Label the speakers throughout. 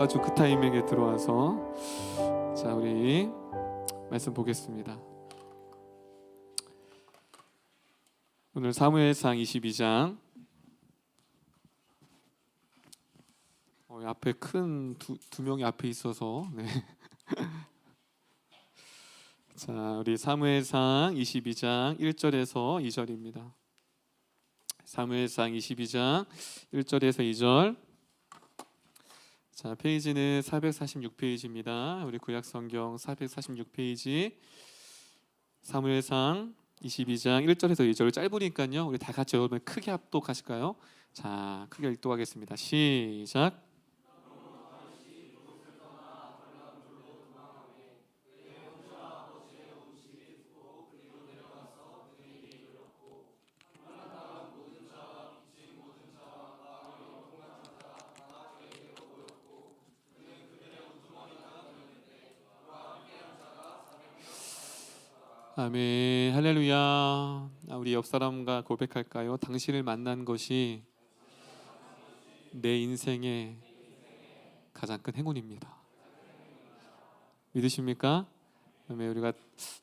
Speaker 1: 아주 그 타이밍에 들어와서 자 우리 말씀 보겠습니다. 오늘 사무엘상 22장 앞에 큰 두 명이 앞에 있어서 네. 자 우리 사무엘상 22장 1절에서 2절입니다. 사무엘상 22장 1절에서 2절. 자 페이지는 446페이지입니다. 우리 구약성경 446페이지 사무엘상 22장 1절에서 2절. 짧으니까요 우리 다 같이 여러분 크게 합독하실까요? 자 크게 읽도록하겠습니다. 시작. 아멘. 할렐루야. 우리 옆 사람과 고백할까요? 당신을 만난 것이 내 인생의 가장 큰 행운입니다. 믿으십니까? 아멘. 우리가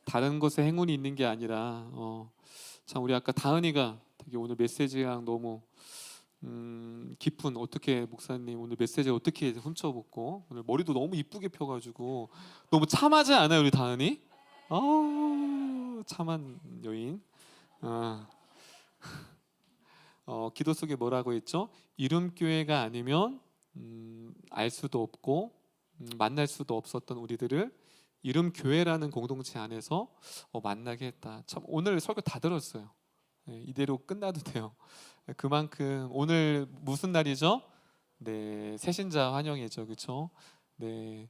Speaker 1: 다른 것에 행운이 있는 게 아니라 참 우리 아까 다은이가 되게 오늘 메시지랑 너무 깊은, 어떻게 목사님 오늘 메시지 어떻게 훔쳐먹고 오늘 머리도 너무 이쁘게 펴가지고 너무 참하지 않아요 우리 다은이? 참한 여인. 기도 속에 뭐라고 했죠? 이름교회가 아니면 알 수도 없고 만날 수도 없었던 우리들을 이름교회라는 공동체 안에서 만나게 했다. 참 오늘 설교 다 들었어요. 이대로 끝나도 돼요. 그만큼 오늘 무슨 날이죠? 네, 새신자 환영회죠, 그렇죠? 네,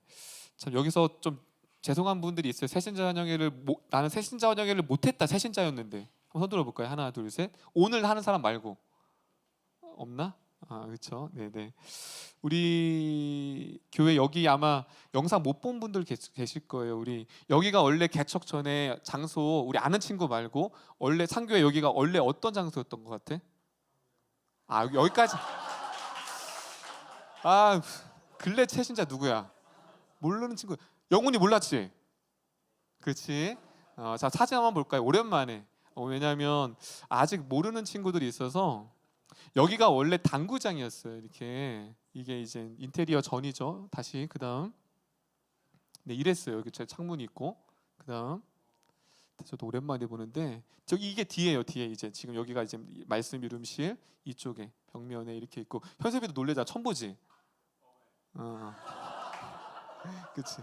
Speaker 1: 참 여기서 좀 죄송한 분들이 있어요. 새신자 환영회를 나는 새신자 환영회를 못했다. 새신자였는데 한번 손 들어볼까요? 하나, 둘, 셋. 오늘 하는 사람 말고 없나? 그렇죠. 네네. 우리 교회 여기 아마 영상 못 본 분들 계실 거예요. 우리 여기가 원래 개척 전에 장소 우리 아는 친구 말고 원래 상교회 여기가 원래 어떤 장소였던 것 같아? 여기까지. 근래 새신자 누구야? 모르는 친구. 영훈이 몰랐지? 그렇지? 자 사진 한번 볼까요? 오랜만에. 왜냐하면 아직 모르는 친구들이 있어서 여기가 원래 당구장이었어요. 이렇게 이게 이제 인테리어 전이죠. 다시 그 다음 네 이랬어요. 여기 제 창문이 있고 그 다음 저도 오랜만에 보는데 저기 이게 뒤에요. 뒤에 이제 지금 여기가 이제 말씀 이름실 이쪽에 벽면에 이렇게 있고 현섭이도 놀래자 처음 보지? 그치?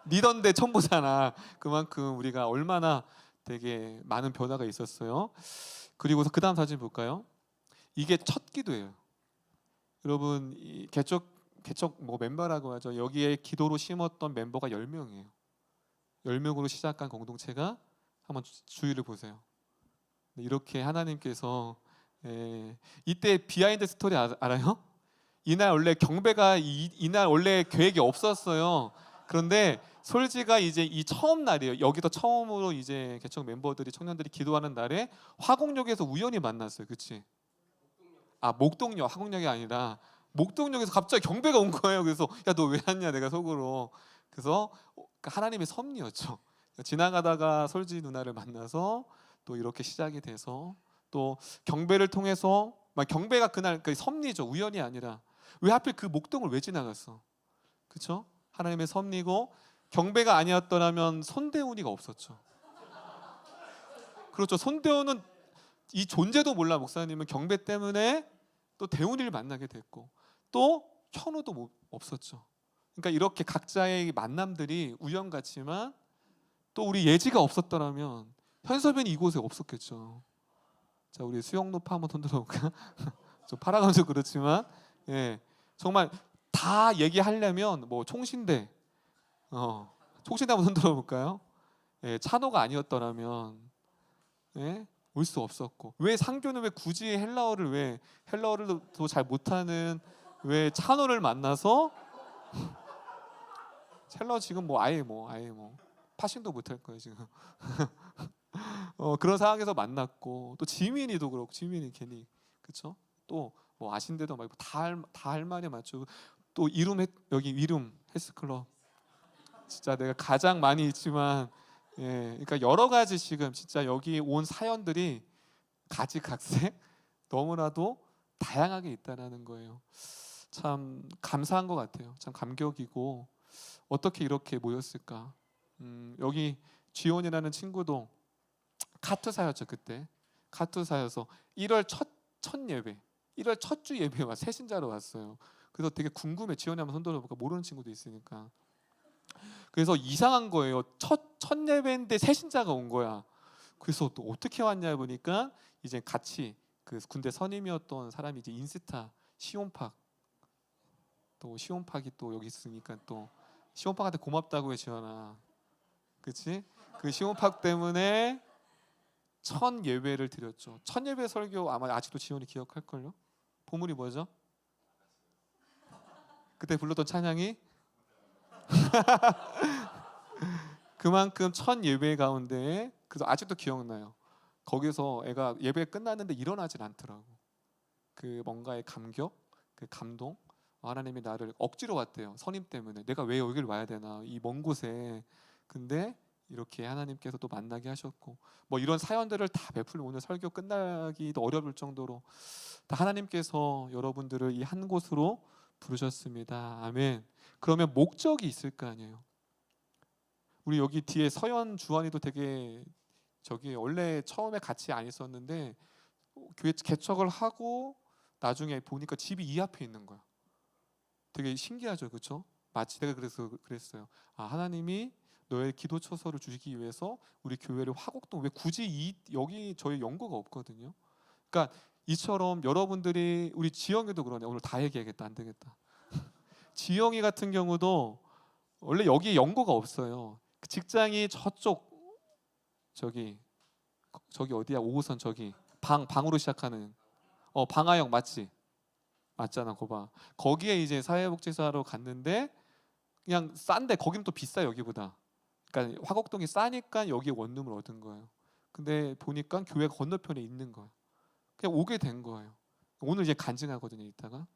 Speaker 1: 니던데 처음 보잖아. 그만큼 우리가 얼마나 되게 많은 변화가 있었어요. 그리고서 그 다음 사진 볼까요? 이게 첫 기도예요. 여러분 이 개척 뭐 멤버라고 하죠. 여기에 기도로 심었던 멤버가 10명이에요. 10명으로 시작한 공동체가 한번 주위를 보세요. 이렇게 하나님께서 이때 비하인드 스토리 알아요? 이날 원래 경배가 이날 원래 계획이 없었어요. 그런데 솔지가 이제 이 처음 날이에요. 여기서 처음으로 이제 개척 멤버들이 청년들이 기도하는 날에 화곡역에서 우연히 만났어요. 그렇지? 목동역, 화곡역이 아니라 목동역에서 갑자기 경배가 온 거예요. 그래서 야 너 왜 왔냐 내가 속으로. 그래서 하나님의 섭리였죠. 지나가다가 솔지 누나를 만나서 또 이렇게 시작이 돼서 또 경배를 통해서 경배가 그날 그 섭리죠. 우연이 아니라 왜 하필 그 목동을 왜 지나갔어? 그렇죠? 하나님의 섭리고 경배가 아니었더라면 손대훈이가 없었죠. 그렇죠. 손대훈은 이 존재도 몰라. 목사님은 경배 때문에 또 대훈이를 만나게 됐고 또 현우도 없었죠. 그러니까 이렇게 각자의 만남들이 우연 같지만 또 우리 예지가 없었더라면 현섭이는 이곳에 없었겠죠. 자 우리 수영노파 한번 손 들어볼까? 좀 팔아가면서 그렇지만 정말 다 얘기하려면 뭐 총신대 총신대 한번 손 들어볼까요? 찬호가 아니었더라면 올 수 없었고 왜 상교는 왜 굳이 헬라어를 더 잘 못하는 왜 찬호를 만나서 헬라어 지금 아예 파싱도 못할 거예요 지금. 그런 상황에서 만났고 또 지민이도 그렇고 지민이 괜히 그쵸? 또 뭐 아신데도 말고 다 할 말에 맞추고 또 여기 이룸 헬스클럽 진짜 내가 가장 많이 있지만 그러니까 여러 가지 지금 진짜 여기 온 사연들이 가지각색 너무나도 다양하게 있다라는 거예요. 참 감사한 것 같아요. 참 감격이고 어떻게 이렇게 모였을까. 여기 지원이라는 친구도 카투사였죠. 그때 카투사여서 1월 첫 예배 1월 첫 주 예배에 와 새신자로 왔어요. 그래서 되게 궁금해. 지원이 한번 손 들어볼까. 모르는 친구도 있으니까. 그래서 이상한 거예요. 첫 예배인데 새신자가 온 거야. 그래서 또 어떻게 왔냐 보니까 이제 같이 그 군대 선임이었던 사람이 이제 인스타 시온팍 또 시온팍이 또 여기 있으니까 또 시온팍한테 고맙다고 해 지원아. 그치? 그 시온팍 때문에 첫 예배를 드렸죠. 첫 예배 설교 아마 아직도 지원이 기억할걸요? 보물이 뭐죠? 그때 불렀던 찬양이 그만큼 첫 예배 가운데 그래서 아직도 기억나요. 거기서 애가 예배 끝났는데 일어나질 않더라고. 그 뭔가의 감격, 그 감동. 하나님이 나를 억지로 왔대요. 선임 때문에. 내가 왜 여기를 와야 되나 이 먼 곳에. 근데 이렇게 하나님께서 또 만나게 하셨고 뭐 이런 사연들을 다 베풀면 오늘 설교 끝나기도 어려울 정도로 다 하나님께서 여러분들을 이 한 곳으로 부르셨습니다. 아멘. 그러면 목적이 있을 거 아니에요. 우리 여기 뒤에 서연 주환이도 되게 저기 원래 처음에 같이 안 있었는데 교회 개척을 하고 나중에 보니까 집이 이 앞에 있는 거야. 되게 신기하죠, 그렇죠? 마치 내가 그래서 그랬어요. 아, 하나님이 너의 기도 처소를 주시기 위해서 우리 교회를 화곡동 왜 굳이 여기 저희 연고가 없거든요. 그러니까 이처럼 여러분들이 우리 지영이도 그러네. 오늘 다 얘기하겠다. 안 되겠다. 지영이 같은 경우도 원래 여기 연고가 없어요. 직장이 저쪽 저기 어디야? 5호선 저기 방으로 시작하는 방아영 맞지? 맞잖아, 거봐. 거기에 이제 사회복지사로 갔는데 그냥 싼데 거기는 또 비싸 여기보다. 그러니까 화곡동이 싸니까 여기에 원룸을 얻은 거예요. 근데 보니까 교회가 건너편에 있는 거예요. 그냥 오게 된 거예요. 오늘 이제 간증하거든요. 이따가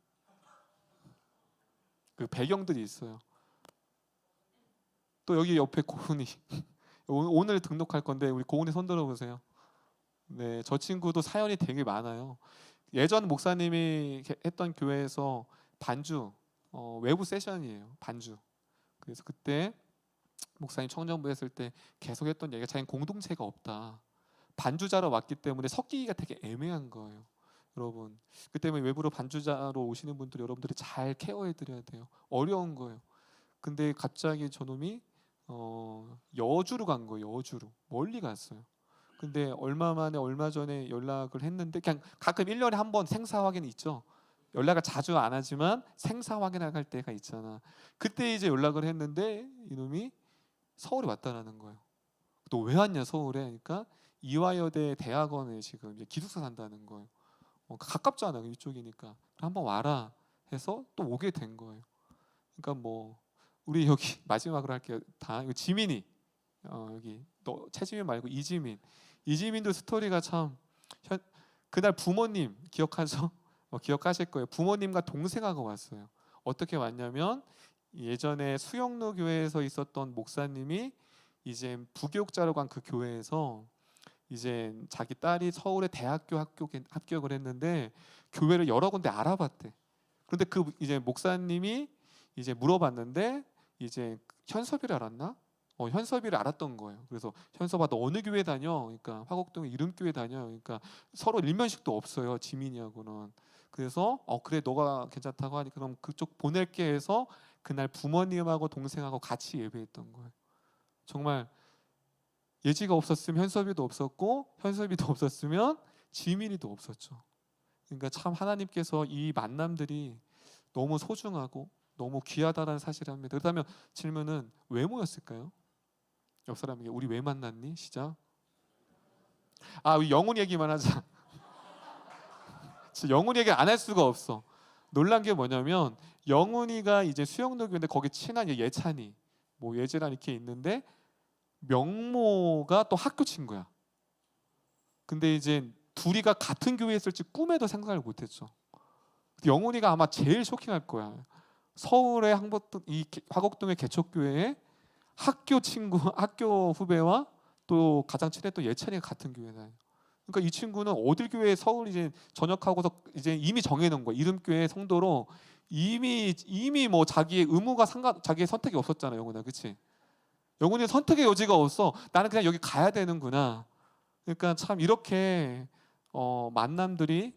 Speaker 1: 그 배경들이 있어요. 또 여기 옆에 고은이 오늘 등록할 건데 우리 고은이 손 들어보세요. 네, 저 친구도 사연이 되게 많아요. 예전 목사님이 했던 교회에서 반주 외부 세션이에요. 반주. 그래서 그때 목사님 청년부 했을 때 계속 했던 얘기가 자기는 공동체가 없다. 반주자로 왔기 때문에 섞이기가 되게 애매한 거예요. 여러분 그 때문에 외부로 반주자로 오시는 분들 여러분들이 잘 케어해 드려야 돼요. 어려운 거예요. 근데 갑자기 저놈이 여주로 간 거예요. 여주로 멀리 갔어요. 근데 얼마 전에 연락을 했는데 그냥 가끔 1년에 한 번 생사 확인이 있죠. 연락을 자주 안 하지만 생사 확인할 때가 있잖아. 그때 이제 연락을 했는데 이놈이 서울에 왔다라는 거예요. 너 왜 왔냐 서울에? 그러니까 이화여대 대학원에 지금 이제 기숙사 산다는 거예요. 가깝잖아 이쪽이니까 한번 와라 해서 또 오게 된 거예요. 그러니까 뭐 우리 여기 마지막으로 할게요. 다 이거 지민이 여기 너 최지민 말고 이지민도 스토리가 참 그날 부모님 기억하죠? 기억하실 거예요. 부모님과 동생하고 왔어요. 어떻게 왔냐면 예전에 수영로 교회에서 있었던 목사님이 이제 부교육자로 간 그 교회에서 이제 자기 딸이 서울의 대학교 합격을 했는데 교회를 여러 군데 알아봤대. 그런데 그 이제 목사님이 이제 물어봤는데 이제 현섭이를 알았나? 현섭이를 알았던 거예요. 그래서 현섭아 너 어느 교회 다녀? 그러니까 화곡동 이름교회 다녀. 그러니까 서로 일면식도 없어요. 지민이하고는. 그래서 그래 너가 괜찮다고 하니 그럼 그쪽 보낼게 해서 그날 부모님하고 동생하고 같이 예배했던 거예요. 정말 예지가 없었으면 현섭이도 없었고 현섭이도 없었으면 지민이도 없었죠. 그러니까 참 하나님께서 이 만남들이 너무 소중하고 너무 귀하다는 사실을 합니다. 그렇다면 질문은 왜 모였을까요? 옆 사람에게 우리 왜 만났니? 시작. 우리 영훈 얘기만 하자. 진짜 영훈 얘기 안 할 수가 없어. 놀란 게 뭐냐면 영훈이가 이제 수영노교인데 거기 친한 예찬이 뭐 예지랑 이렇게 있는데 명모가 또 학교 친구야. 근데 이제 둘이가 같은 교회에 있을지 꿈에도 생각을 못했죠. 영훈이가 아마 제일 쇼킹할 거야. 서울의 이 화곡동의 개척교회에 학교 친구, 학교 후배와 또 가장 친했던 예찬이가 같은 교회 다녀요. 그러니까 이 친구는 어딜 교회에 서울 이제 전역하고서 이제 이미 정해놓은 거야. 이름교회 성도로 이미 뭐 자기의 의무가 자기의 선택이 없었잖아, 영훈아, 그렇지? 영훈이 선택의 여지가 없어. 나는 그냥 여기 가야 되는구나. 그러니까 참 이렇게 만남들이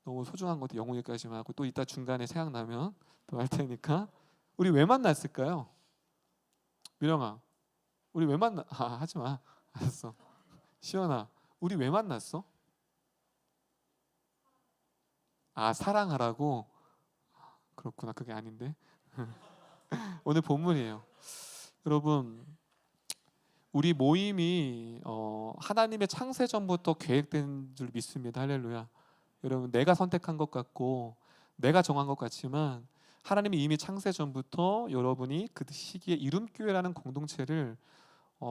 Speaker 1: 너무 소중한 것도 영훈이까지만 하고 또 이따 중간에 생각나면 또 할 테니까. 우리 왜 만났을까요? 미령아, 우리 왜 하지 마. 알았어. 시연아, 우리 왜 만났어? 아, 사랑하라고? 그렇구나. 그게 아닌데. 오늘 본문이에요. 여러분, 우리 모임이 하나님의 창세 전부터 계획된 줄 믿습니다. 할렐루야. 여러분, 내가 선택한 것 같고 내가 정한 것 같지만 하나님이 이미 창세 전부터 여러분이 그 시기에 이름교회라는 공동체를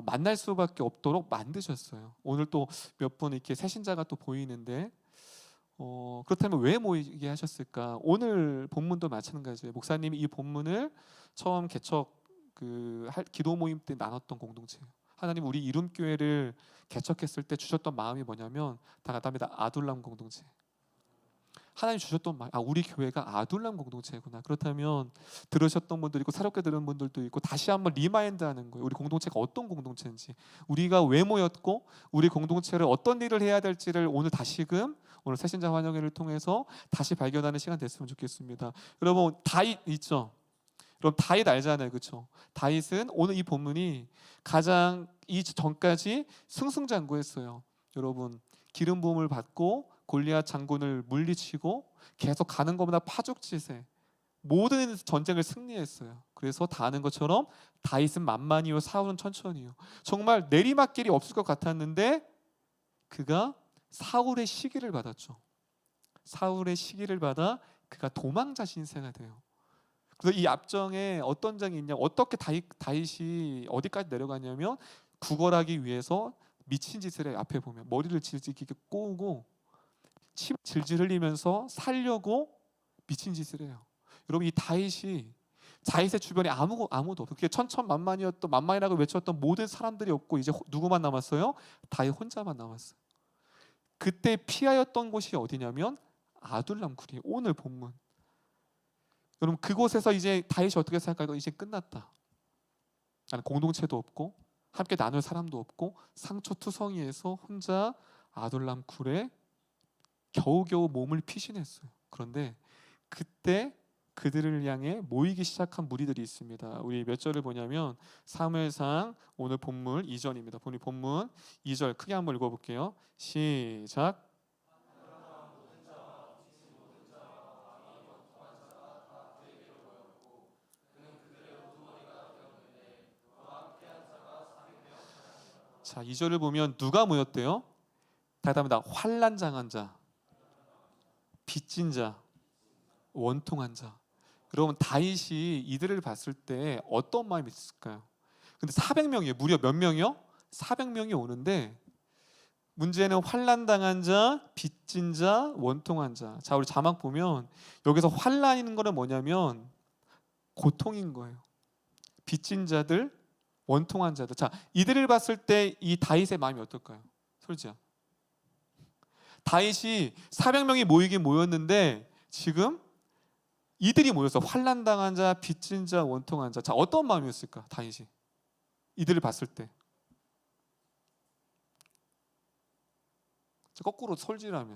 Speaker 1: 만날 수밖에 없도록 만드셨어요. 오늘 또 몇 분 이렇게 새신자가 또 보이는데 그렇다면 왜 모이게 하셨을까? 오늘 본문도 마찬가지예요. 목사님이 이 본문을 처음 개척 기도 모임 때 나눴던 공동체예요. 하나님 우리 이름교회를 개척했을 때 주셨던 마음이 뭐냐면 다 같답니다. 아둘람 공동체. 하나님 주셨던 말, 우리 교회가 아둘람 공동체구나. 그렇다면 들으셨던 분들 있고 새롭게 들은 분들도 있고 다시 한번 리마인드하는 거예요. 우리 공동체가 어떤 공동체인지, 우리가 왜 모였고 우리 공동체를 어떤 일을 해야 될지를 오늘 다시금 오늘 새신자 환영회를 통해서 다시 발견하는 시간 됐으면 좋겠습니다. 여러분, 다윗 있죠? 여러분, 다윗 알잖아요, 그렇죠? 다윗은 오늘 이 본문이 가장 이 전까지 승승장구했어요. 여러분, 기름 부음을 받고 골리앗 장군을 물리치고 계속 가는 것보다 파죽지세 모든 전쟁을 승리했어요. 그래서 다 아는 것처럼 다윗은 만만이요 사울은 천천히요. 정말 내리막길이 없을 것 같았는데 그가 사울의 시기를 받았죠. 사울의 시기를 받아 그가 도망자 신세가 돼요. 그래서 이 앞정에 어떤 장이 있냐, 어떻게 다윗이 어디까지 내려가냐면 구걸하기 위해서 미친 짓을 해. 앞에 보면 머리를 질질 꼬우고 침 질질 흘리면서 살려고 미친 짓을 해요. 여러분, 이 다윗의 주변에 아무도 없어. 그게 만만이라고 외쳤던 모든 사람들이 없고 이제 누구만 남았어요? 다윗 혼자만 남았어요. 그때 피하였던 곳이 어디냐면 아둘람 굴이 오늘 본문. 여러분, 그곳에서 이제 다윗이 어떻게 생각할까요? 이제 끝났다. 나는 공동체도 없고 함께 나눌 사람도 없고 상처투성이에서 혼자 아둘람 굴에 겨우겨우 몸을 피신했어요. 그런데 그때 그들을 향해 모이기 시작한 무리들이 있습니다. 우리 몇 절을 보냐면 사무엘상 오늘 본문 2절입니다. 본문 2절 크게 한번 읽어볼게요. 시작. 자, 2절을 보면 누가 모였대요? 다답니다. 환난당한 자, 빚진 자, 원통한 자. 여러분, 다윗이 이들을 봤을 때 어떤 마음이 있을까요? 근데 400명이에요. 무려 몇 명이요? 400명이 오는데 문제는 환난당한 자, 빚진 자, 원통한 자. 자, 우리 자막 보면 여기서 환난인 거는 뭐냐면 고통인 거예요. 빚진 자들, 원통한 자들. 자, 이들을 봤을 때 이 다윗의 마음이 어떨까요? 솔직히 다윗이 400명이 모이긴 모였는데 지금 이들이 모여서 환난당한 자, 빚진 자, 원통한 자. 자, 어떤 마음이었을까? 다윗이 이들을 봤을 때. 거꾸로 솔지가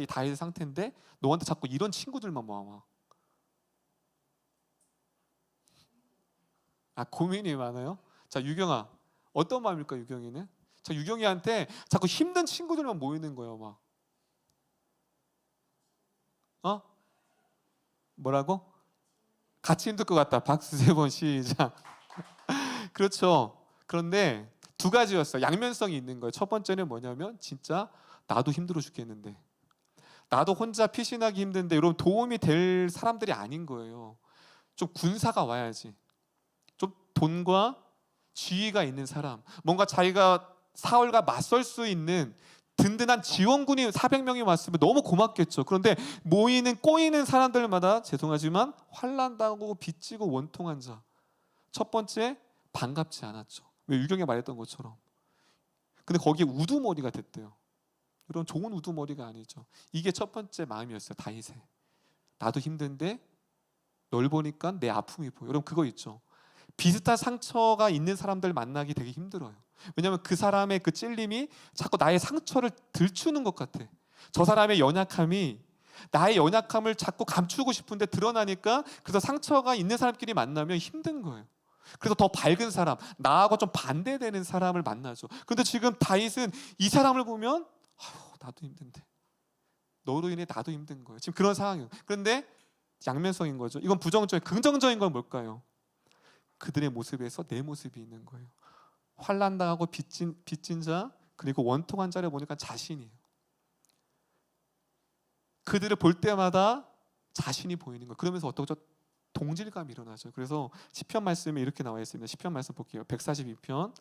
Speaker 1: 이 다윗의 상태인데 너한테 자꾸 이런 친구들만 모아. 고민이 많아요? 자, 유경아, 어떤 마음일까? 유경이는? 자, 유경이한테 자꾸 힘든 친구들만 모이는 거예요. 막 뭐라고? 같이 힘들 것 같다. 박수 3번 시작. 그렇죠. 그런데 두 가지였어요. 양면성이 있는 거예요. 첫 번째는 뭐냐면 진짜 나도 힘들어 죽겠는데, 나도 혼자 피신하기 힘든데 여러분 도움이 될 사람들이 아닌 거예요. 좀 군사가 와야지. 좀 돈과 지위가 있는 사람, 뭔가 자기가 사울과 맞설 수 있는 든든한 지원군이 400명이 왔으면 너무 고맙겠죠. 그런데 꼬이는 사람들마다 죄송하지만 환난당하고 빚지고 원통한 자. 첫 번째, 반갑지 않았죠. 왜 유경이 말했던 것처럼. 근데 거기에 우두머리가 됐대요. 이런 좋은 우두머리가 아니죠. 이게 첫 번째 마음이었어요. 다윗의. 나도 힘든데 널 보니까 내 아픔이 보여. 여러분 그거 있죠. 비슷한 상처가 있는 사람들 만나기 되게 힘들어요. 왜냐하면 그 사람의 그 찔림이 자꾸 나의 상처를 들추는 것 같아. 저 사람의 연약함이 나의 연약함을 자꾸 감추고 싶은데 드러나니까, 그래서 상처가 있는 사람끼리 만나면 힘든 거예요. 그래서 더 밝은 사람, 나하고 좀 반대되는 사람을 만나죠. 그런데 지금 다윗은 이 사람을 보면 나도 힘든데 너로 인해 나도 힘든 거예요. 지금 그런 상황이에요. 그런데 양면성인 거죠. 이건 부정적인, 긍정적인 건 뭘까요? 그들의 모습에서 내 모습이 있는 거예요. 환난당하고 빚진 자, 그리고 원통한 자를 보니까 자신이에요. 그들을 볼 때마다 자신이 보이는 거예요. 그러면서 어떻게 동질감이 일어나죠. 그래서 시편 말씀에 이렇게 나와 있습니다. 시편 말씀 볼게요. 142편.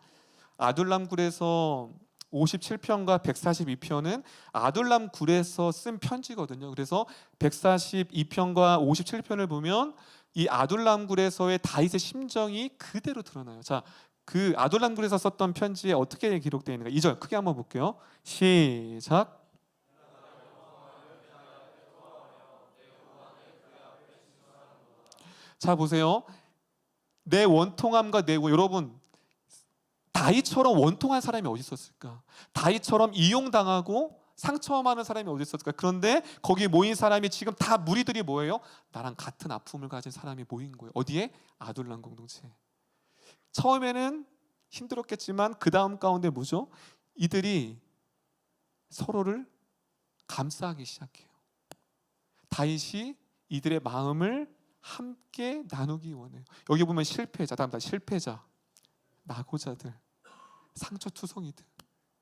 Speaker 1: 아둘람 굴에서 57편과 142편은 아둘람 굴에서 쓴 편지거든요. 그래서 142편과 57편을 보면 이 아둘람 굴에서의 다윗의 심정이 그대로 드러나요. 자, 그 아둘람 굴에서 썼던 편지에 어떻게 기록되어 있는가? 2절 크게 한번 볼게요. 시작. 자, 보세요. 내 원통함과 여러분, 다윗처럼 원통한 사람이 어디 있었을까? 다윗처럼 이용당하고 상처 많은 사람이 어디 있었을까? 그런데 거기 모인 사람이 지금 다 무리들이 뭐예요? 나랑 같은 아픔을 가진 사람이 모인 거예요. 어디에? 아둘람 공동체. 처음에는 힘들었겠지만 그 다음 가운데 뭐죠? 이들이 서로를 감싸기 시작해요. 다윗이 이들의 마음을 함께 나누기 원해요. 여기 보면 실패자, 다음 실패자, 낙오자들, 상처투성이들.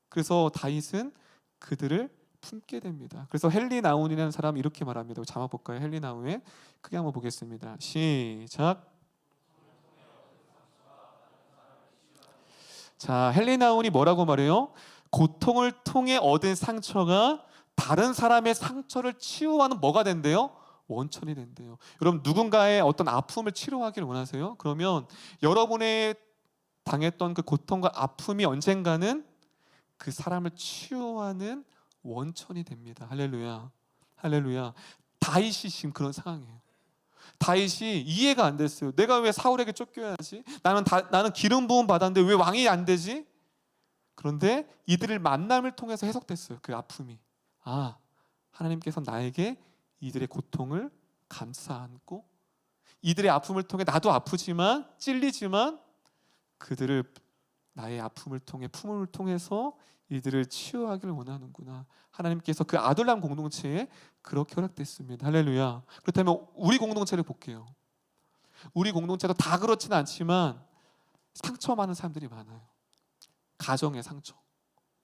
Speaker 1: 그래서 다윗은 그들을 품게 됩니다. 그래서 헨리 나운이라는 사람이 이렇게 말합니다. 자막 볼까요? 헨리 나운의 크게 한번 보겠습니다. 시작. 자, 헨리 나운이 뭐라고 말해요? 고통을 통해 얻은 상처가 다른 사람의 상처를 치유하는 뭐가 된대요? 원천이 된대요. 여러분, 누군가의 어떤 아픔을 치료하기를 원하세요? 그러면 여러분의 당했던 그 고통과 아픔이 언젠가는 그 사람을 치유하는 원천이 됩니다. 할렐루야. 할렐루야. 다윗이 지금 그런 상황이에요. 다윗이 이해가 안 됐어요. 내가 왜 사울에게 쫓겨야지? 나는 기름 부음 받았는데 왜 왕이 안 되지? 그런데 이들을 만남을 통해서 해석됐어요. 그 아픔이. 하나님께서 나에게 이들의 고통을 감싸 안고, 이들의 아픔을 통해 나도 아프지만 찔리지만 그들을 나의 아픔을 통해, 품을 통해서 이들을 치유하기를 원하는구나. 하나님께서 그 아둘람 공동체에 그렇게 허락됐습니다. 할렐루야. 그렇다면 우리 공동체를 볼게요. 우리 공동체도 다 그렇지는 않지만 상처 많은 사람들이 많아요. 가정의 상처,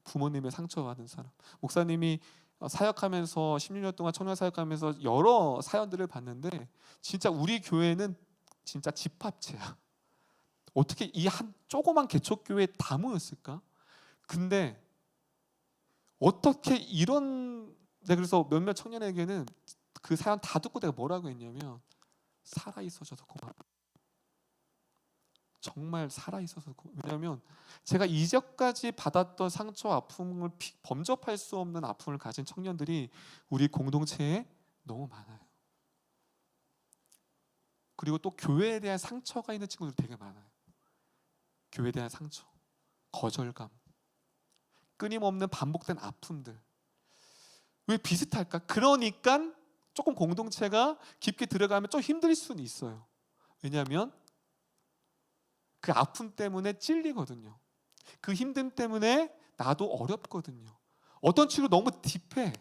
Speaker 1: 부모님의 상처받은 사람. 목사님이 사역하면서 16년 동안 청년 사역하면서 여러 사연들을 봤는데 진짜 우리 교회는 진짜 집합체야. 어떻게 이 한 조그만 개척교회에 다 모였을까? 근데 어떻게 내가 그래서 몇몇 청년에게는 그 사연 다 듣고 내가 뭐라고 했냐면, 살아있어져서 고맙다. 정말 살아있어서 왜냐하면 제가 이제까지 받았던 상처, 아픔을 범접할 수 없는 아픔을 가진 청년들이 우리 공동체에 너무 많아요. 그리고 또 교회에 대한 상처가 있는 친구들 되게 많아요. 교회에 대한 상처, 거절감, 끊임없는 반복된 아픔들. 왜 비슷할까? 그러니까 조금 공동체가 깊게 들어가면 좀 힘들 수는 있어요. 왜냐하면 그 아픔 때문에 찔리거든요. 그 힘듦 때문에 나도 어렵거든요. 어떤 친구 너무 딥해.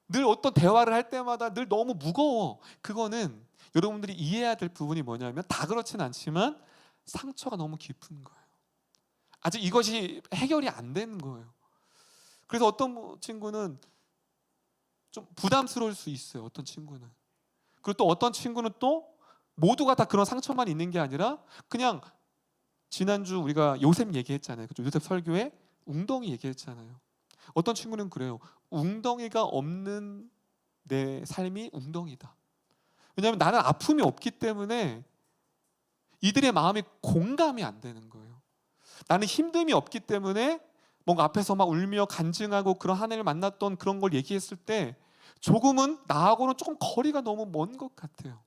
Speaker 1: 늘 어떤 대화를 할 때마다 늘 너무 무거워. 그거는 여러분들이 이해해야 될 부분이 뭐냐면, 다 그렇진 않지만 상처가 너무 깊은 거예요. 아직 이것이 해결이 안 되는 거예요. 그래서 어떤 친구는 좀 부담스러울 수 있어요. 어떤 친구는. 그리고 또 어떤 친구는 또 모두가 다 그런 상처만 있는 게 아니라 그냥 지난주 우리가 요셉 얘기했잖아요. 그렇죠? 요셉 설교에 웅덩이 얘기했잖아요. 어떤 친구는 그래요. 웅덩이가 없는 내 삶이 웅덩이다. 왜냐하면 나는 아픔이 없기 때문에 이들의 마음이 공감이 안 되는 거예요. 나는 힘듦이 없기 때문에 뭔가 앞에서 막 울며 간증하고 그런 하나님을 만났던 그런 걸 얘기했을 때 조금은 나하고는 조금 거리가 너무 먼 것 같아요.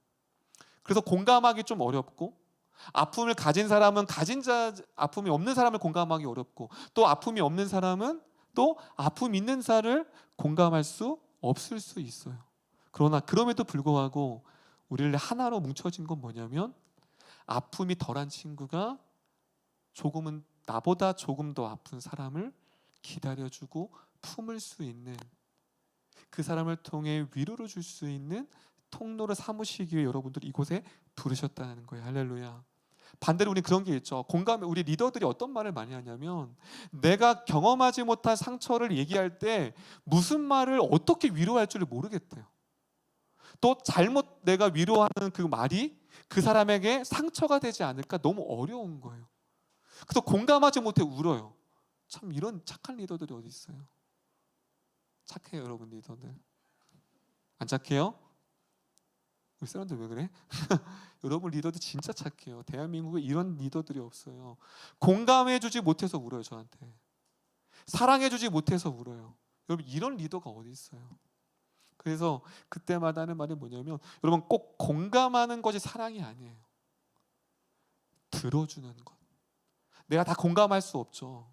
Speaker 1: 그래서 공감하기 좀 어렵고, 아픔을 가진 사람은 가진 자, 아픔이 없는 사람을 공감하기 어렵고, 또 아픔이 없는 사람은 또 아픔 있는 자를 공감할 수 없을 수 있어요. 그러나 그럼에도 불구하고 우리를 하나로 뭉쳐진 건 뭐냐면, 아픔이 덜한 친구가 조금은 나보다 조금 더 아픈 사람을 기다려주고 품을 수 있는, 그 사람을 통해 위로를 줄 수 있는 통로를 삼으시기 위해 여러분들이 이곳에 부르셨다는 거예요. 할렐루야. 반대로 우리 그런 게 있죠. 공감에 우리 리더들이 어떤 말을 많이 하냐면, 내가 경험하지 못한 상처를 얘기할 때 무슨 말을 어떻게 위로할 줄을 모르겠대요. 또 잘못 내가 위로하는 그 말이 그 사람에게 상처가 되지 않을까 너무 어려운 거예요. 그래서 공감하지 못해 울어요. 참 이런 착한 리더들이 어디 있어요? 착해요, 여러분 리더들. 안 착해요? 우리 사람들 왜 그래? 여러분 리더들 진짜 착해요. 대한민국에 이런 리더들이 없어요. 공감해주지 못해서 울어요, 저한테. 사랑해주지 못해서 울어요. 여러분 이런 리더가 어디 있어요? 그래서 그때마다 하는 말이 뭐냐면, 여러분 꼭 공감하는 것이 사랑이 아니에요. 들어주는 것. 내가 다 공감할 수 없죠.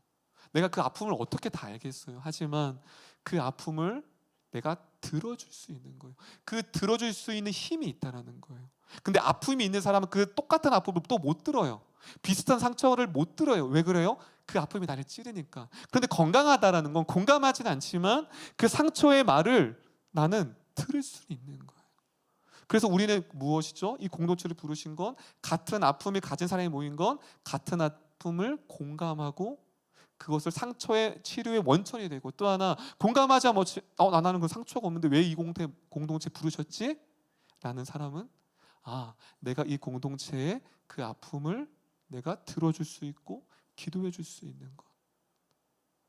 Speaker 1: 내가 그 아픔을 어떻게 다 알겠어요. 하지만 그 아픔을 내가 들어줄 수 있는 거예요. 그 들어줄 수 있는 힘이 있다는 거예요. 근데 아픔이 있는 사람은 그 똑같은 아픔을 또 못 들어요. 비슷한 상처를 못 들어요. 왜 그래요? 그 아픔이 나를 찌르니까. 그런데 건강하다라는 건 공감하진 않지만 그 상처의 말을 나는 들을 수 있는 거예요. 그래서 우리는 무엇이죠? 이 공동체를 부르신 건, 같은 아픔을 가진 사람이 모인 건 같은 아픔을 공감하고 그것을 상처의 치료의 원천이 되고, 또 하나 공감하자 나는 그 상처가 없는데 왜 이 공동체 부르셨지? 라는 사람은, 내가 이 공동체의 그 아픔을 내가 들어줄 수 있고 기도해 줄 수 있는 것.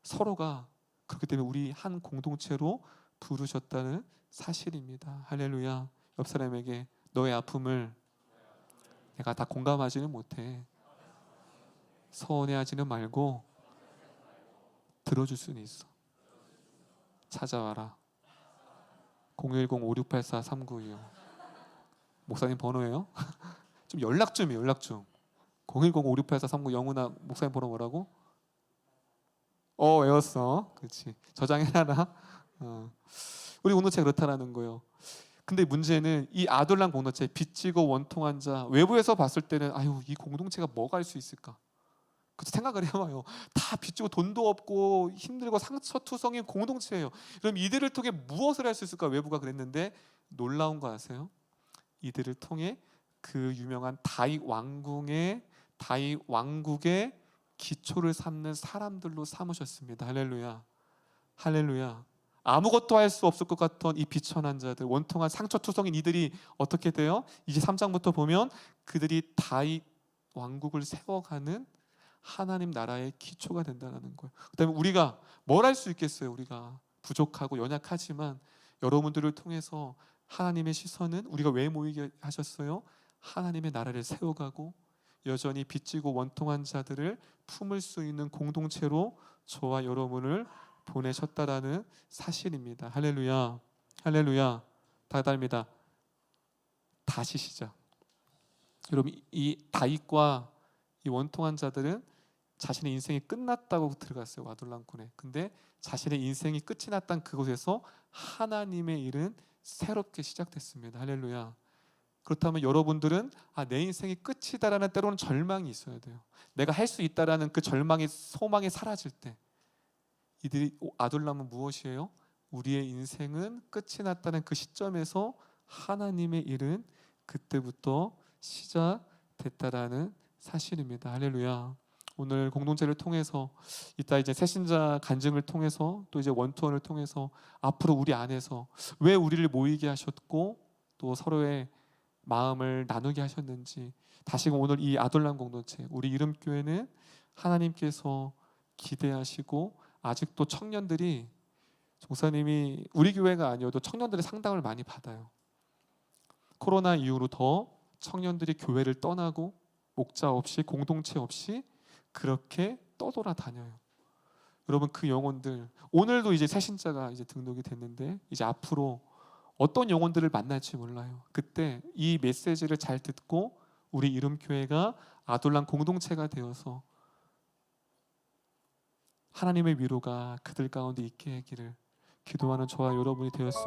Speaker 1: 서로가 그렇기 때문에 우리 한 공동체로 부르셨다는 사실입니다. 할렐루야. 옆 사람에게 너의 아픔을 내가 다 공감하지는 못해. 서운해하지는 말고 들어줄 수는 있어. 찾아와라. 010-5684-3925. 목사님 번호예요? 좀 연락 좀 해요. 연락 좀. 010-5684-3925. 영훈아 목사님 번호 뭐라고? 외웠어. 그렇지. 저장해놔라. 우리 공동체 그렇다라는 거예요. 근데 문제는 이 아둘람 공동체, 빚지고 원통한 자, 외부에서 봤을 때는 이 공동체가 뭐가 할 수 있을까? 그 생각을 해봐요. 다 빚지고 돈도 없고 힘들고 상처투성인 공동체예요. 그럼 이들을 통해 무엇을 할 수 있을까? 외부가 그랬는데 놀라운 거 아세요? 이들을 통해 그 유명한 다윗 왕국의 기초를 삼는 사람들로 삼으셨습니다. 할렐루야. 할렐루야. 아무것도 할 수 없을 것 같던 이 비천한 자들, 원통한 상처투성인 이들이 어떻게 돼요? 23장부터 보면 그들이 다윗 왕국을 세워가는 하나님 나라의 기초가 된다는 거예요. 그다음에 우리가 뭘 할 수 있겠어요? 우리가 부족하고 연약하지만 여러분들을 통해서 하나님의 시선은, 우리가 왜 모이게 하셨어요? 하나님의 나라를 세워가고 여전히 빚지고 원통한 자들을 품을 수 있는 공동체로 저와 여러분을 보내셨다라는 사실입니다. 할렐루야. 할렐루야. 다달입니다. 다시 시작. 여러분 이 다윗과 이 원통한 자들은 자신의 인생이 끝났다고 들어갔어요. 와둘람군에. 근데 자신의 인생이 끝이 났던 그곳에서 하나님의 일은 새롭게 시작됐습니다. 할렐루야. 그렇다면 여러분들은 내 인생이 끝이다라는 때로는 절망이 있어야 돼요. 내가 할 수 있다라는 그 절망이, 소망이 사라질 때 이들이 아둘람은 무엇이에요? 우리의 인생은 끝이 났다는 그 시점에서 하나님의 일은 그때부터 시작됐다라는 사실입니다. 할렐루야. 오늘 공동체를 통해서, 이따 이제 새신자 간증을 통해서, 또 이제 원투원을 통해서 앞으로 우리 안에서 왜 우리를 모이게 하셨고 또 서로의 마음을 나누게 하셨는지, 다시금 오늘 이 아둘람 공동체, 우리 이름교회는 하나님께서 기대하시고 아직도 청년들이 목사님이 우리 교회가 아니어도 청년들의 상담을 많이 받아요. 코로나 이후로 더 청년들이 교회를 떠나고 목자 없이 공동체 없이 그렇게 떠돌아다녀요. 여러분 그 영혼들 오늘도 이제 새신자가 이제 등록이 됐는데 이제 앞으로 어떤 영혼들을 만날지 몰라요. 그때 이 메시지를 잘 듣고 우리 이름교회가 아둘람 공동체가 되어서 하나님의 위로가 그들 가운데 있게 하기를 기도하는 저와 여러분이 되었습니다.